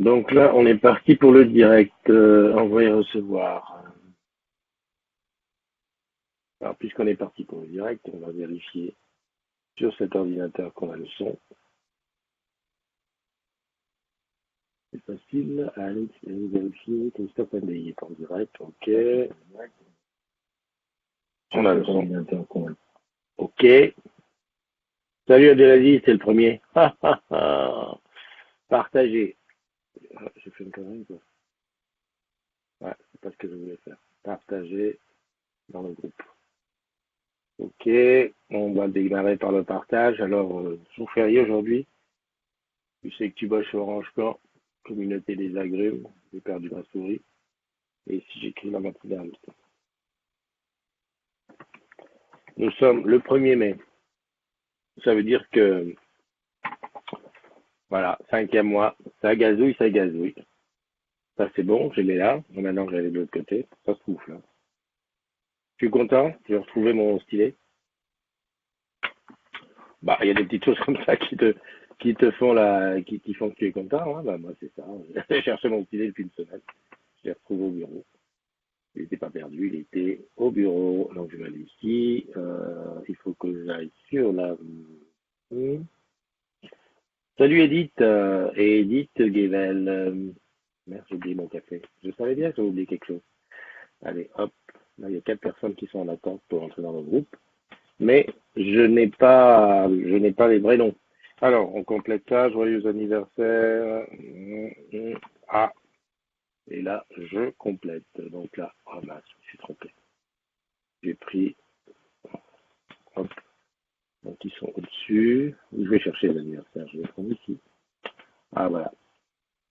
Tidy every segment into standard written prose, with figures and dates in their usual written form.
Donc là, on est parti pour le direct. Envoyer recevoir. Alors, puisqu'on est parti pour le direct, on va vérifier sur cet ordinateur qu'on a le son. C'est facile. Allez, vérifier. Christophe Andey est en direct. OK. On a le son. OK. Salut Abdelaziz, c'est le premier. Partagez. J'ai fait une connerie, quoi. Ouais, c'est pas ce que je voulais faire. Partager dans le groupe. OK, on va démarrer par le partage. Alors, jour férié aujourd'hui. Tu sais que tu bosses sur Orange Plan, communauté des agrumes. J'ai perdu ma souris. Et ici, j'écris la matinale. Nous sommes le 1er mai. Ça veut dire que, voilà, 5e mois. Ça gazouille, ça gazouille. Ça, c'est bon, je l'ai là. Maintenant, je vais aller de l'autre côté. Ça souffle, là. Je suis content. J'ai retrouvé mon stylet. Bah, il y a des petites choses comme ça qui te font qui font que tu es content, hein. Bah, moi, c'est ça. J'ai cherché mon stylet depuis une semaine. Je l'ai retrouvé au bureau. Il n'était pas perdu, il était au bureau. Donc, je vais aller ici. Il faut que j'aille sur la... Salut Edith, et Edith Guével. Merde, j'ai oublié mon café. Je savais bien que j'avais oublié quelque chose. Allez, hop. Là, il y a 4 personnes qui sont en attente pour entrer dans le groupe. Mais je n'ai pas les vrais noms. Alors, on complète ça. Joyeux anniversaire. Ah, et là, je complète. Donc là, oh mince, je me suis trompé. J'ai pris, hop, donc ils sont au-dessus. Je vais chercher les anniversaires. Je vais prendre ici. Ah voilà.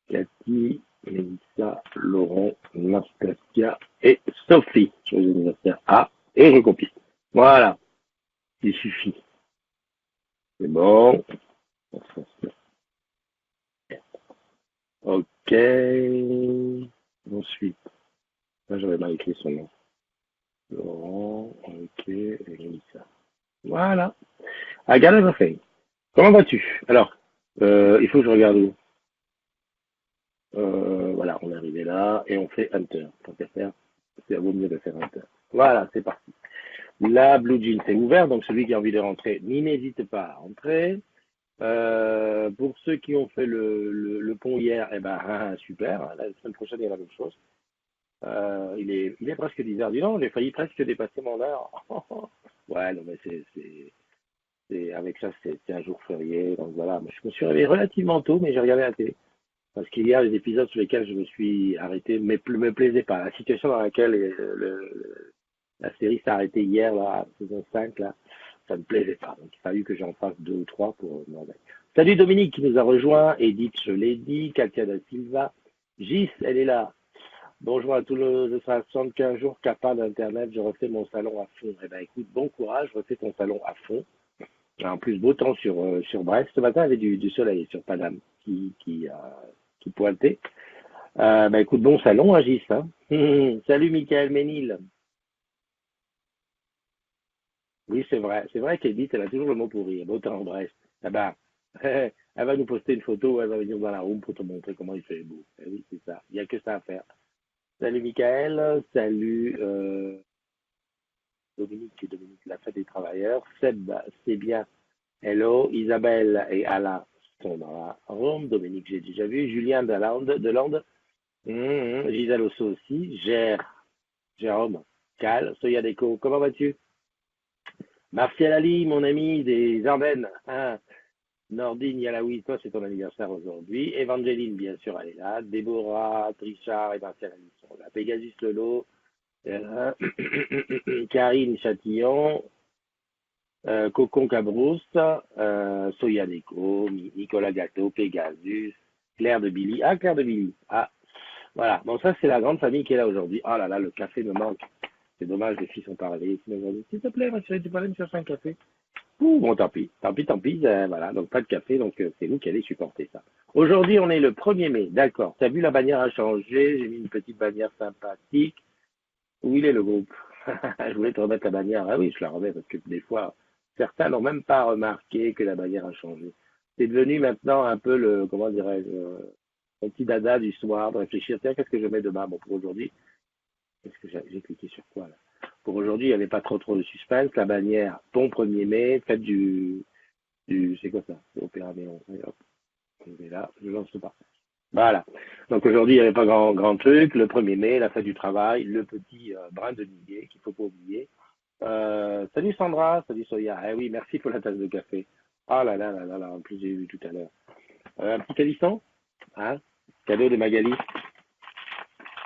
Cathy, Mélissa, Laurent, Nastasia et Sophie. Joyeux anniversaire. Ah, et je copie. Voilà. Il suffit. C'est bon. Ok. Ensuite, là j'avais mal écrit son nom. Laurent, ok, et Mélissa. Voilà. I got everything. Comment vas-tu? Alors, il faut que je regarde où. Voilà, on est arrivé là et on fait Enter. Tant qu'à faire, c'est à vaut mieux de faire Enter. Voilà, c'est parti. La Blue Jean c'est ouvert, donc celui qui a envie de rentrer, n'hésite pas à rentrer. Pour ceux qui ont fait le pont hier, eh ben super. La semaine prochaine, il y a la même chose. Il est presque 10h. Dis donc, j'ai failli presque dépasser mon heure. Ouais, non, mais avec ça, c'est un jour férié. Donc voilà, moi, je me suis réveillé relativement tôt, mais j'ai regardé la télé. Parce qu'il y a des épisodes sur lesquels je me suis arrêté, mais me plaisait pas. La situation dans laquelle la série s'est arrêtée hier, là, saison 5, là, ça ne me plaisait pas. Donc il a fallu que j'en fasse 2 ou 3 pour me remettre. Salut Dominique qui nous a rejoint, Edith, je l'ai dit, Katia da Silva, Gis, elle est là. Bonjour à tous les 75 jours capable d'Internet, je refais mon salon à fond. Eh ben écoute, bon courage, refais ton salon à fond. En plus, beau temps sur Brest. Ce matin, il y avait du soleil sur Paname qui pointait. Bah écoute, bon salon, Agis. Hein. Salut Michael Ménil. Oui, c'est vrai. C'est vrai qu'Edith, elle a toujours le mot pour rire. Beau temps en Brest. Ah bah, elle va nous poster une photo, elle va venir dans la room pour te montrer comment il fait beau. Eh oui, c'est ça. Il n'y a que ça à faire. Salut Michael. Salut Dominique, la fête des travailleurs. Seb, c'est bien. Hello, Isabelle et Alain sont dans la room. Dominique, j'ai déjà vu. Julien de Lande. Gisèle Osso aussi. Jérôme, Cal, Soya Deco. Comment vas-tu? Martial Ali, mon ami des Ardennes. Hein. Nordine Yalaoui, toi, c'est ton anniversaire aujourd'hui. Evangeline, bien sûr, elle est là. Déborah, Trichard et Martial Ali sont là. Pegasus Lolo. euh, Karine Chatillon. Cocon Cabrousse, Soya Deco, Nicolas Gâteau, Pegasus, Claire de Billy. Ah, Claire de Billy. Ah, voilà. Bon, ça, c'est la grande famille qui est là aujourd'hui. Oh là là, le café me manque. C'est dommage, les filles sont pas réveillées. S'il te plaît, ma chérie, tu peux aller me chercher un café? Ouh, bon, tant pis, voilà. Donc, pas de café, donc c'est vous qui allez supporter ça. Aujourd'hui, on est le 1er mai. D'accord. T'as vu, la bannière a changé. J'ai mis une petite bannière sympathique. Où il est le groupe? Je voulais te remettre la bannière. Ah oui, je la remets parce que des fois, certains n'ont même pas remarqué que la bannière a changé. C'est devenu maintenant un peu le, comment dirais-je, mon petit dada du soir, de réfléchir, tiens, qu'est-ce que je mets demain? Bon, pour aujourd'hui, qu'est-ce que j'ai cliqué sur quoi là? Pour aujourd'hui, il n'y avait pas trop de suspense. La bannière, ton 1er mai, faites c'est quoi ça? C'est Opéra Méon. Et hop, je vais là, je lance le partage. Voilà. Donc aujourd'hui, il n'y avait pas grand truc. Le 1er mai, la fête du travail, le petit brin de Niguet qu'il faut pas oublier. Salut Sandra, salut Soya. Eh oui, merci pour la tasse de café. Ah là là là là là, en plus j'ai vu tout à l'heure. Un petit calisson, hein? Cadeau de Magali.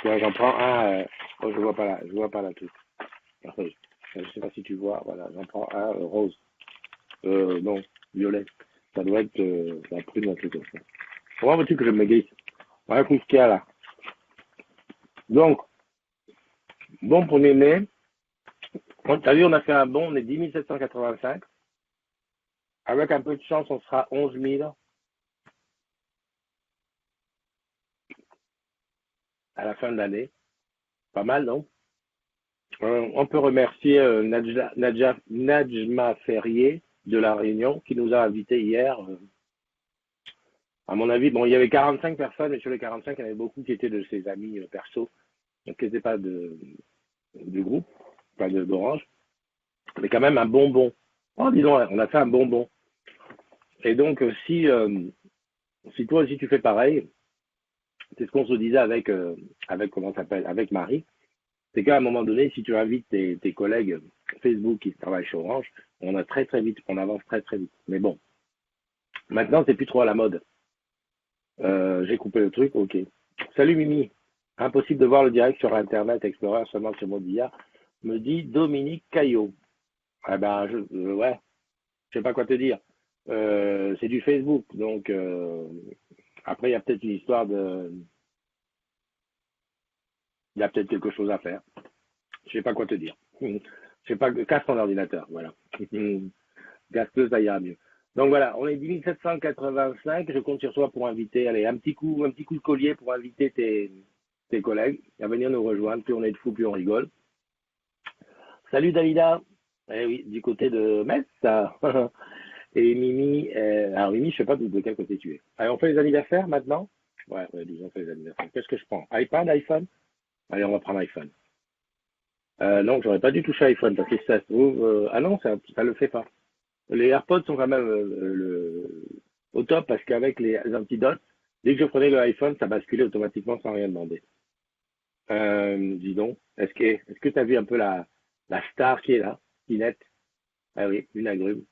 Tiens, j'en prends un. Oh, je vois pas la truc. Enfin, je sais pas si tu vois. Voilà, j'en prends un rose. Non, violet. Ça doit être la prune, un truc comme ça. Comment veux-tu que je me glisse? Voilà, écoute ce qu'il y a là. Donc, bon 1er mai. T'as vu, on a fait un bon, on est 10 785. Avec un peu de chance, on sera 11 000 à la fin de l'année. Pas mal, non? On peut remercier Najma Ferrier de La Réunion qui nous a invités hier. À mon avis, bon, il y avait 45 personnes, mais sur les 45, il y en avait beaucoup qui étaient de ses amis perso, donc qui n'étaient pas du groupe, pas d'Orange, mais quand même un bonbon. Oh, dis donc, on a fait un bonbon. Et donc, si toi aussi tu fais pareil, c'est ce qu'on se disait avec comment ça s'appelle, avec Marie, c'est qu'à un moment donné, si tu invites tes collègues Facebook qui travaillent chez Orange, on a très vite, on avance très vite. Mais bon, maintenant c'est plus trop à la mode. J'ai coupé le truc, ok. Salut Mimi, impossible de voir le direct sur Internet Explorer seulement sur Mobilla, me dit Dominique Caillot. Ah ben, ouais, je sais pas quoi te dire. C'est du Facebook, donc après il y a peut-être une histoire il y a peut-être quelque chose à faire. Je sais pas quoi te dire. Je sais pas, casse ton ordinateur, voilà. Gaspeux, ça ira mieux. Donc voilà, on est 10 785. Je compte sur toi pour inviter, allez, un petit coup de collier pour inviter tes collègues à venir nous rejoindre. Plus on est de fous, plus on rigole. Salut Dalida. Eh oui, du côté de Metz. Et Mimi, alors Mimi, je sais pas de quel côté tu es. Allez, on fait les anniversaires maintenant? Ouais, disons, on fait les anniversaires. Qu'est-ce que je prends? iPad, iPhone? Allez, on va prendre iPhone. Non, j'aurais pas dû toucher iPhone parce que si ça se trouve, ah non, ça le fait pas. Les AirPods sont quand même au top parce qu'avec les antidotes, dès que je prenais le iPhone, ça basculait automatiquement sans rien demander. Dis donc, est-ce que tu as vu un peu la star qui est là, Kinette? Ah oui, une agrume.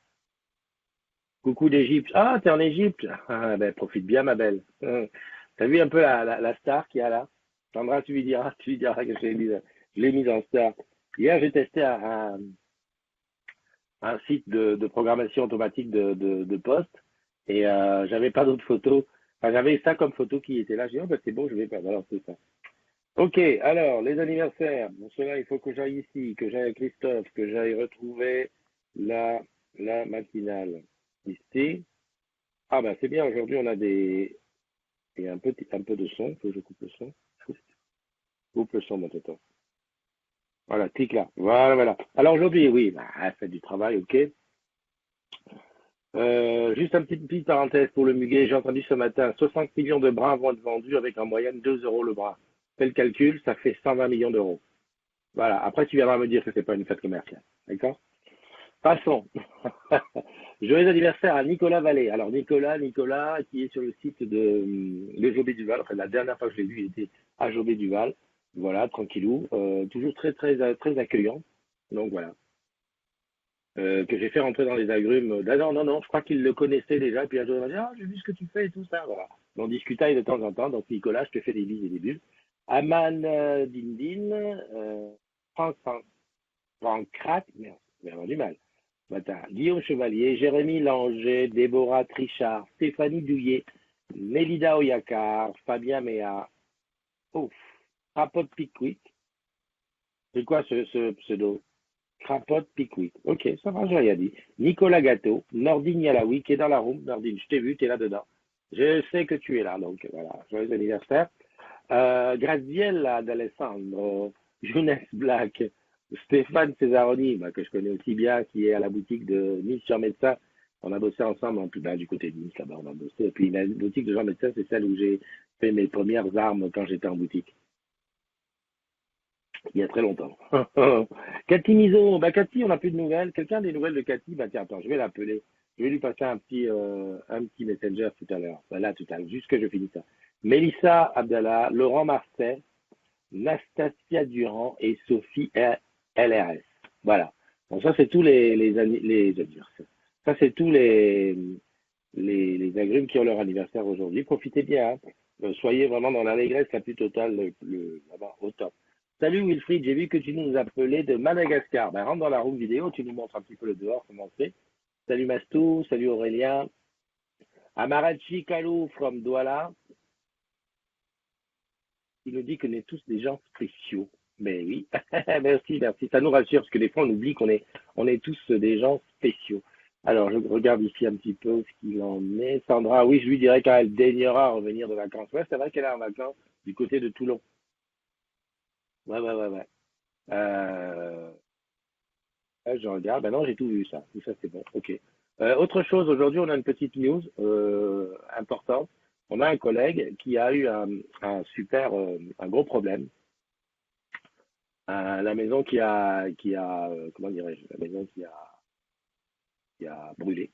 Coucou d'Égypte. Ah, t'es en Égypte. Ah, ben, profite bien, ma belle. T'as vu un peu la star qu'il y a là? Sandra, tu lui diras que je l'ai mise en star. Hier, j'ai testé un site de programmation automatique de poste et j'avais pas d'autres photos. Enfin, j'avais ça comme photo qui était là. J'ai dit, oh, bah, c'est bon, je vais pas balancer ça. Ok, alors, les anniversaires. Pour cela, il faut que j'aille ici, que j'aille à Christophe, que j'aille retrouver la matinale. Ici. Ah, bah, c'est bien. Aujourd'hui, on a et un peu de son. Il faut que je coupe le son. Coupe le son, mon téton. Voilà, clique là. Voilà. Alors aujourd'hui, oui, bah, faites du travail, ok. Juste un petite parenthèse pour le muguet. J'ai entendu ce matin, 60 millions de bras vont être vendus avec en moyenne 2 euros le bras. Fais le calcul, ça fait 120 millions d'euros. Voilà. Après, tu viendras me dire que c'est pas une fête commerciale. D'accord? Passons. Joyeux anniversaire à Nicolas Vallée. Alors, Nicolas, qui est sur le site de Jobé-Duval. Enfin, la dernière fois que je l'ai vu, il était à Jobé-Duval. Voilà, tranquillou. Toujours très accueillant. Donc, voilà. Que j'ai fait rentrer dans les agrumes. Non, je crois qu'il le connaissait déjà. Puis un jour, il m'a dit, ah, j'ai vu ce que tu fais et tout ça. Voilà. On discutait de temps en temps. Donc, Nicolas, je te fais des bises et des bulles. Aman Dindin, Franck Pancrate, merde, j'ai avoir du mal. Attends, Guillaume Chevalier, Jérémy Langer, Déborah Trichard, Stéphanie Douillet, Mélida Oyakar, Fabien Méa, ouf, Crapote Pickwick. C'est quoi ce pseudo? Crapote Pickwick. Ok, ça va, j'ai rien dit. Nicolas Gâteau, Nordine Yalaoui, qui est dans la room. Nordine, je t'ai vu, tu es là-dedans. Je sais que tu es là, donc voilà, joyeux anniversaire. Graziella d'Alessandro, Jonas Black, Stéphane Cesaroni, bah, que je connais aussi bien, qui est à la boutique de Nice sur Médecin, On a bossé ensemble en plus bas du côté de Nice, là-bas, on a bossé. Et puis la boutique de Jean Médecin, c'est celle où j'ai fait mes premières armes quand j'étais en boutique, il y a très longtemps. Cathy Miso, bah Cathy, on n'a plus de nouvelles. Quelqu'un a des nouvelles de Cathy? Bah tiens, attends, je vais l'appeler. Je vais lui passer un petit messenger tout à l'heure. Bah, là, tout à l'heure, juste que je finis ça. Mélissa Abdallah, Laurent Marseille, Nastasia Durand et Sophie LRS. Voilà. Donc ça, c'est tous les anniversaires. Ça, c'est tous les agrumes qui ont leur anniversaire aujourd'hui. Profitez bien. Hein. Soyez vraiment dans l'allégresse la plus totale là-bas, au top. Salut Wilfried, j'ai vu que tu nous appelais de Madagascar. Ben, rentre dans la room vidéo, tu nous montres un petit peu le dehors, comment c'est. Salut Mastou, salut Aurélien. Amarachi Kalou from Douala, il nous dit qu'on est tous des gens spéciaux. Mais oui, merci, merci. Ça nous rassure parce que des fois on oublie qu'on est tous des gens spéciaux. Alors je regarde ici un petit peu ce qu'il en est. Sandra, oui, je lui dirais quand elle daignera revenir de vacances. Ouais, c'est vrai qu'elle est en vacances du côté de Toulon. Ouais, ouais, ouais, ouais. Euh, je regarde. Ben non, j'ai tout vu ça. Tout ça c'est bon. Ok. Autre chose, aujourd'hui on a une petite news importante. On a un collègue qui a eu un gros problème. La maison comment dirais-je, la maison qui a brûlé.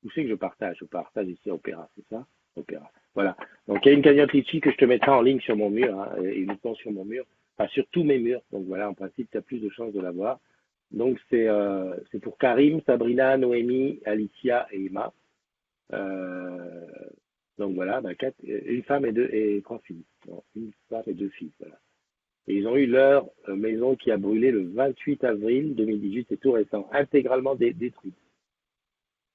Où c'est que je partage? Je partage ici à Opéra, c'est ça? Opéra. Voilà. Donc il y a une cagnotte litchi que je te mettrai en ligne sur mon mur, hein, et uniquement sur mon mur, enfin sur tous mes murs. Donc voilà, en principe, tu as plus de chances de l'avoir. Donc c'est pour Karim, Sabrina, Noémie, Alicia et Emma. Euh, donc voilà, bah, une femme et trois filles. Non, une femme et deux filles. Voilà. Et ils ont eu leur maison qui a brûlé le 28 avril 2018, c'est tout récent, intégralement détruite.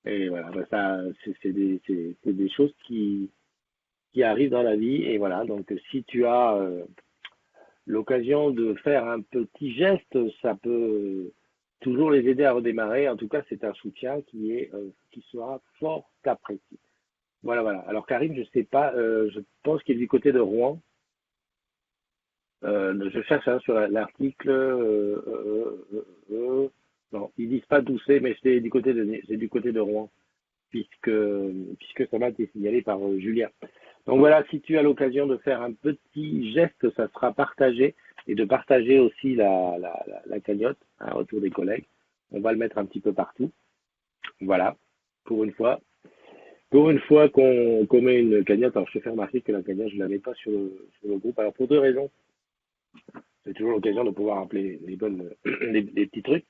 Et voilà, bah ça, c'est des choses qui arrivent dans la vie. Et voilà, donc si tu as l'occasion de faire un petit geste, ça peut toujours les aider à redémarrer. En tout cas, c'est un soutien qui sera fort apprécié. Voilà, voilà. Alors Karim, je sais pas, je pense qu'il est du côté de Rouen. Je cherche hein, sur l'article. Non, ils disent pas d'où c'est, mais c'est du côté de Rouen, puisque ça m'a été signalé par Julien. Donc voilà, si tu as l'occasion de faire un petit geste, ça sera partagé et de partager aussi la cagnotte hein, autour des collègues. On va le mettre un petit peu partout. Voilà, pour une fois. Pour une fois qu'on met une cagnotte, alors je te fais remarquer que la cagnotte, je ne la mets pas sur le groupe. Alors pour deux raisons. C'est toujours l'occasion de pouvoir rappeler les bonnes, les petits trucs.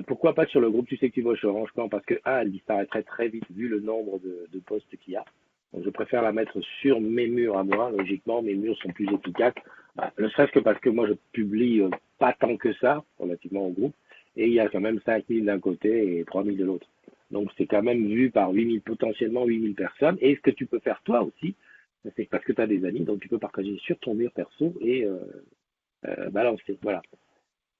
Pourquoi pas sur le groupe Tu sais que tu vas chez Orange Plan? Parce que, elle disparaîtrait très vite vu le nombre de postes qu'il y a. Donc, je préfère la mettre sur mes murs à moi. Logiquement, mes murs sont plus efficaces. Ne serait-ce que parce que moi, je publie pas tant que ça, relativement au groupe. Et il y a quand même 5 000 d'un côté et 3 000 de l'autre. Donc, c'est quand même vu par 8 000, potentiellement 8 000 personnes. Et ce que tu peux faire toi aussi, c'est parce que tu as des amis, donc tu peux partager sur ton mur perso et balancer. Voilà.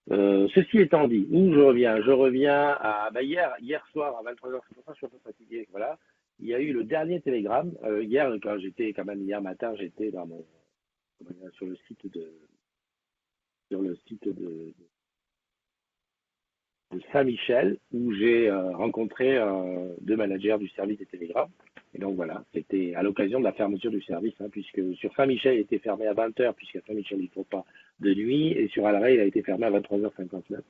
Ceci étant dit, où je reviens? Je reviens à bah hier soir à 23h, c'est pour ça que je suis un peu fatigué. Voilà. Il y a eu le dernier télégramme. Hier, quand j'étais quand même hier matin, j'étais sur le site de Saint-Michel où j'ai rencontré deux managers du service des télégrammes. Et donc voilà, c'était à l'occasion de la fermeture du service, hein, puisque sur Saint-Michel, il était fermé à 20h, puisqu'à Saint-Michel, il ne faut pas de nuit, et sur Alray, il a été fermé à 23h59.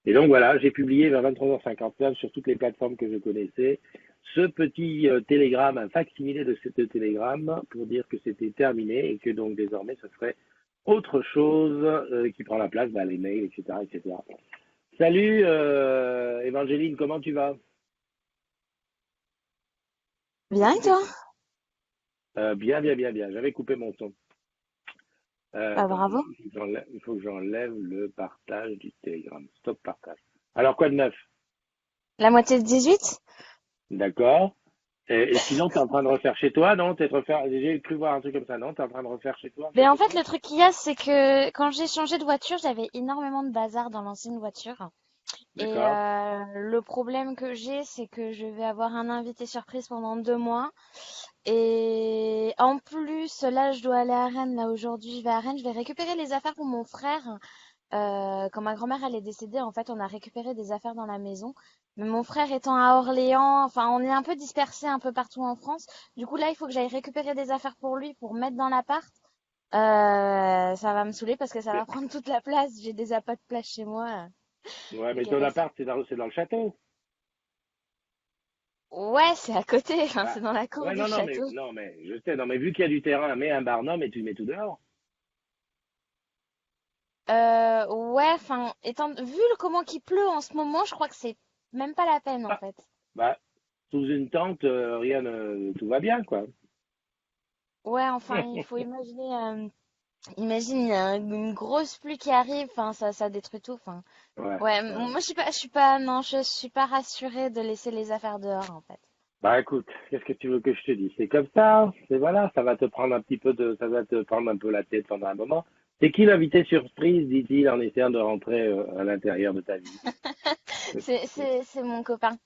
Et donc voilà, j'ai publié vers 23h59 sur toutes les plateformes que je connaissais ce petit télégramme, un facsimilé de ce télégramme pour dire que c'était terminé et que donc désormais ce serait autre chose qui prend la place, bah, les mails, etc., etc. Salut Évangéline, comment tu vas? Bien, et toi? Bien, bien, bien, bien. J'avais coupé mon son. Bah, Attends, bravo. il faut que j'enlève le partage du Telegram. Stop partage. Alors, quoi de neuf? La moitié de 18? D'accord. Et sinon, tu es en train de refaire chez toi, non? J'ai cru voir un truc comme ça, non? Tu es en train de refaire chez toi Mais en quelque fait, chose? le truc qu'il y a, c'est que quand j'ai changé de voiture, j'avais énormément de bazar dans l'ancienne voiture. Et D'accord. le problème que j'ai, c'est que je vais avoir un invité surprise pendant 2 mois. Et en plus, là, je dois aller à Rennes. Là, aujourd'hui, je vais à Rennes. Je vais récupérer les affaires pour mon frère Quand ma grand-mère elle est décédée, en fait, on a récupéré des affaires dans la maison. Mais mon frère étant à Orléans, enfin, on est un peu dispersés un peu partout en France. Du coup, là, il faut que j'aille récupérer des affaires pour lui pour mettre dans l'appart. Ça va me saouler parce que ça va Mais- prendre toute la place. J'ai déjà pas de place chez moi. Ouais, C'est mais ton catastrophe. appart, c'est dans le château. Ouais, c'est à côté. Enfin, c'est Bah, dans la cour ouais, du non, non, château. je sais, non, mais vu qu'il y a du terrain, mets un barnum et tu le mets tout dehors. Ouais, enfin, comment qu'il pleut en ce moment, je crois que c'est même pas la peine en Ah, fait. bah, sous une tente, tout va bien, quoi. Ouais, enfin, il faut imaginer, imagine il y a une grosse pluie qui arrive, enfin, ça détruit tout. Enfin, Ouais, ouais, ouais. moi je suis pas rassurée de laisser les affaires dehors en fait. Bah écoute, qu'est-ce que tu veux que je te dise? C'est comme ça, c'est voilà, ça va te prendre un peu la tête pendant un moment. C'est qui l'invité surprise, dit-il en essayant de rentrer à l'intérieur de ta vie? C'est mon copain.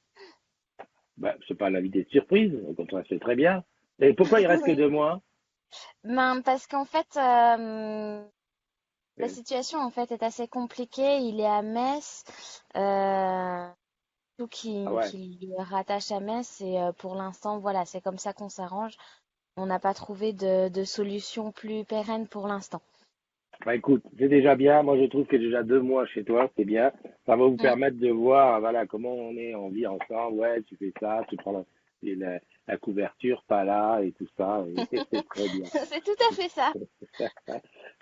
Bah, c'est pas l'invité surprise, au contraire, c'est très bien. Et pourquoi il reste que Oui. 2 mois? Ben, parce qu'en fait, la Euh, situation en fait est assez compliquée. Il est à Metz. Tout Ah ouais. qui le rattache à Metz et pour l'instant, voilà, c'est comme ça qu'on s'arrange. On n'a pas trouvé de solution plus pérenne pour l'instant. Bah écoute, c'est déjà bien. Moi, je trouve que déjà 2 mois chez toi, c'est bien. Ça va vous Mm. permettre de voir, voilà, comment on vit ensemble. Ouais, tu fais ça, tu prends la couverture, pas là, et tout ça. Et c'est très bien. C'est tout à fait ça.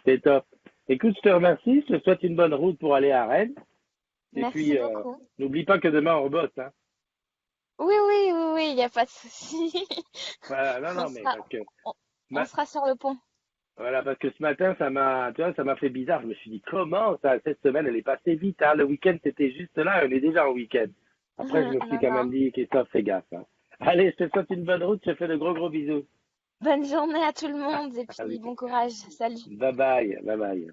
C'est top. Écoute, je te remercie. Je te souhaite une bonne route pour aller à Rennes. Et Merci puis, beaucoup. n'oublie pas que demain, on bosse, hein. Oui, oui, oui, oui, il n'y a pas de souci. Voilà, non, On non, mais sera, parce que, on, on ma- sera sur le pont. voilà, parce que ce matin, tu vois, ça m'a fait bizarre. Je me suis dit, comment ça, cette semaine, elle est passée vite, hein. Le week-end, c'était juste là, on est déjà en week-end. Après, je me suis Non, quand non. même dit, Christophe, fais gaffe, hein. Allez, je te souhaite une bonne route. Je te fais de gros, gros bisous. Bonne journée à tout le monde et puis Allez, bon courage. Salut. bye bye, bye bye.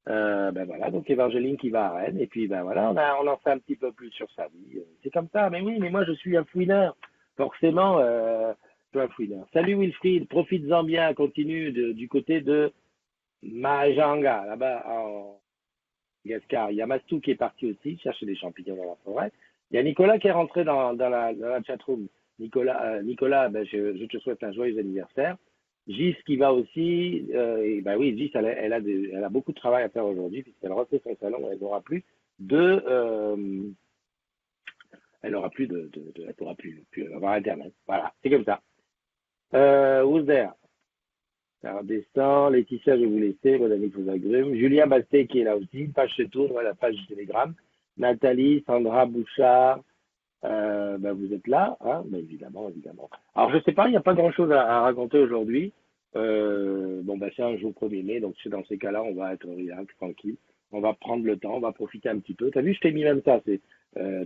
Ben voilà, donc Évangeline qui va à Rennes, et puis ben voilà, on en sait un petit peu plus sur sa vie. C'est comme ça, mais oui, mais moi je suis un fouineur. Forcément, je suis un fouineur. Salut Wilfried, profites-en bien, continue du côté de Mahajanga, là-bas en Gascar. Il y a Mastou qui est parti aussi, chercher des champignons dans la forêt. Il y a Nicolas qui est rentré dans la chatroom. Nicolas, ben je te souhaite un joyeux anniversaire. Gis qui va aussi, et ben oui, Gis, elle a beaucoup de travail à faire aujourd'hui puisqu'elle refait son salon, elle n'aura plus de, elle pourra plus avoir Internet. Voilà, c'est comme ça. Who's there? Ça redescend. Laetitia, je vais vous laisser. Madame aux agrumes. Julien Bastet qui est là aussi. Page se tourne, voilà, page du Télégramme. Nathalie, Sandra Bouchard, ben vous êtes là, hein? Ben évidemment, évidemment. Alors je sais pas, il n'y a pas grand-chose à raconter aujourd'hui. Bon ben c'est un jour 1er mai, donc c'est dans ces cas-là, on va être relax, tranquille. On va prendre le temps, on va profiter un petit peu. T'as vu, je t'ai mis même ça, c'est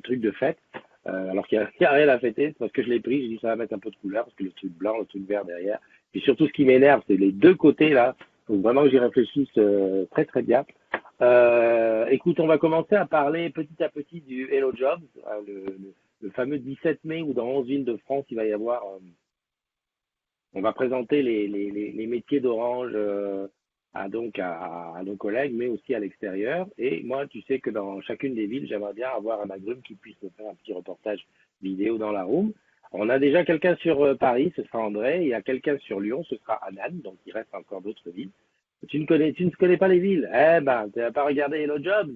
truc de fête. Alors qu'il y a rien à fêter, c'est parce que je l'ai pris, j'ai dit ça va mettre un peu de couleur, parce que le truc blanc, le truc vert derrière. Et surtout ce qui m'énerve, c'est les deux côtés là. Faut vraiment que j'y réfléchisse très très bien. Écoute, on va commencer à parler petit à petit du Hello Jobs, le fameux 17 mai où dans 11 villes de France, il va y avoir, on va présenter les métiers d'Orange à nos collègues, mais aussi à l'extérieur. Et moi, tu sais que dans chacune des villes, j'aimerais bien avoir un agrume qui puisse me faire un petit reportage vidéo dans la room. On a déjà quelqu'un sur Paris, ce sera André. Il y a quelqu'un sur Lyon, ce sera Anan. Donc il reste encore d'autres villes. Tu ne connais pas les villes. Eh ben, tu n'as pas regardé Hello Jobs.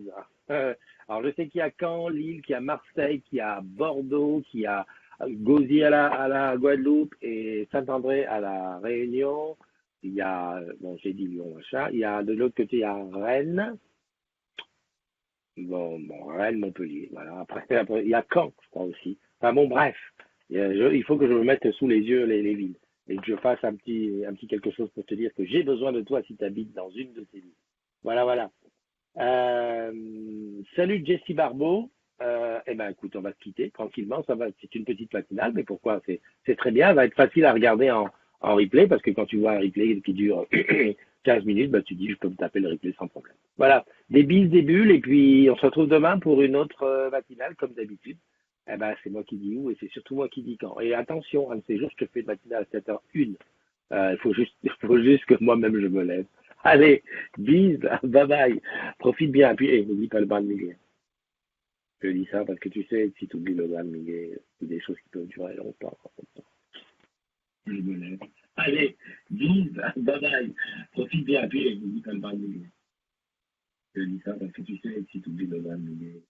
Alors, je sais qu'il y a Caen, Lille, qu'il y a Marseille, qu'il y a Bordeaux, qu'il y a Gauzy à la Guadeloupe et Saint-André à la Réunion. Il y a, bon, j'ai dit Lyon, machin. Il y a de l'autre côté, il y a Rennes. Bon, Rennes, Montpellier. Voilà. Après, il y a Caen, je crois aussi. Enfin, bon, bref. Il faut que je me mette sous les yeux les villes et que je fasse un petit quelque chose pour te dire que j'ai besoin de toi si tu habites dans une de ces villes. Voilà, voilà. Euh, Salut Jessie Barbeau. Eh ben écoute, on va se quitter tranquillement. Ça va, c'est une petite matinale, mais pourquoi? C'est très bien. Elle va être facile à regarder en replay parce que quand tu vois un replay qui dure 15 minutes, bah, tu dis je peux me taper le replay sans problème. Voilà, des bises, des bulles, et puis on se retrouve demain pour une autre matinale comme d'habitude. Eh ben c'est moi qui dis où et c'est surtout moi qui dis quand. Et attention, un de ces jours, je te fais une matinale à 7h01. Il faut juste que moi-même je me lève. Allez, bise, bye bye. Profite bien. Puis, n'oublie pas le bal de Mickey. Je dis ça parce que tu sais, si tu oublies le bal de Mickey, c'est des choses qui peuvent durer longtemps. Je me lève. Allez, bise, bye bye. Profite bien. Puis, n'oublie pas le bal de Mickey. Je dis ça parce que tu sais, si tu oublies le bal de Mickey,